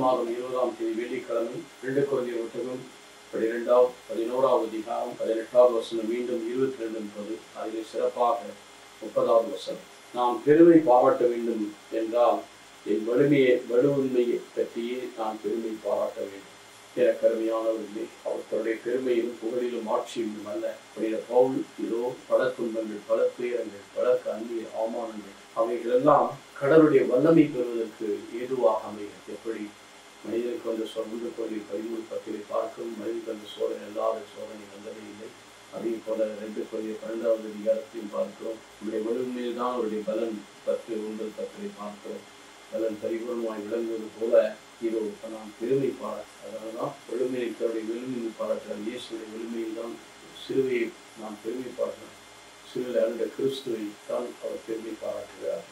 மாதம் 20ஆம் தேதி வெள்ளிக்கிழமை 2 கொரிந்தியர் புத்தகம் 11வது அதிகாரம் 18வது வசனம், மீண்டும் 22 என்பது அதில் சிறப்பாக 30வது வசனம். நாம் பெருமை பாராட்ட வேண்டும் என்றால் என் வலுவுண்மையை பற்றியே நான் பெருமை பாராட்ட வேண்டும். எனக்கு அருமையானவர்களே, அவர் தன்னுடைய பெருமையிலும் புகழிலும் ஆட்சியும் அல்ல. புனித பவுல் இதோ பல துன்பங்கள், பல துயரங்கள், பல அந்நிய அவமானங்கள், அவைகளெல்லாம் கடவுளுடைய வல்லமை பெறுவதற்கு ஏதுவாக அமைகிறது. எப்படி மனிதனுக்கு வந்த 1 பார்க்கவும் மனிதனுக்கு வந்த சோதனை அல்லாத சோதனை வந்ததே இல்லை. அதே போல 2 கொரிந்தியர் 12வது அதிகாரத்தையும் பார்க்கிறோம். நம்முடைய வலுமையில் தான் அவருடைய பலன் 10:9 பார்க்கிறோம். பலன் பரிபூர்ணமாய் விளங்குவது போல இதோ நாம் பெருமை பாராட்டு. அதனால்தான் வலிமையை தன்னுடைய வலிமையை பாராட்டுகிறார். இயேசுடைய வலிமையில் தான் சிலுவையை நாம் பெருமை பாராட்டுகிறோம். சிலுவையில் அருண்ட கிறிஸ்துவை தான் அவர் பெருமை பாராட்டுகிறார்.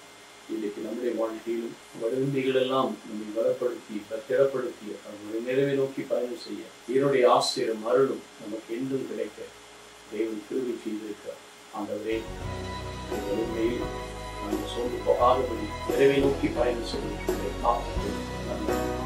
இன்றைக்கு நம்முடைய வாழ்க்கையிலும் வலிமைகளெல்லாம் நம்மை பலப்படுத்தி திடப்படுத்தி அவருடைய நிறைவை நோக்கி பயணம் செய்ய என்னுடைய ஆசிரியரும் அருளும் நமக்கு என்றும் கிடைக்க தேவன் கிருபை செய்திருக்கிறார். ஆண்டவரே, வலிமையில் நாம் சோர்ந்து போகாதபடி நிறைவை நோக்கி பயணம் செய்ய நன்றி.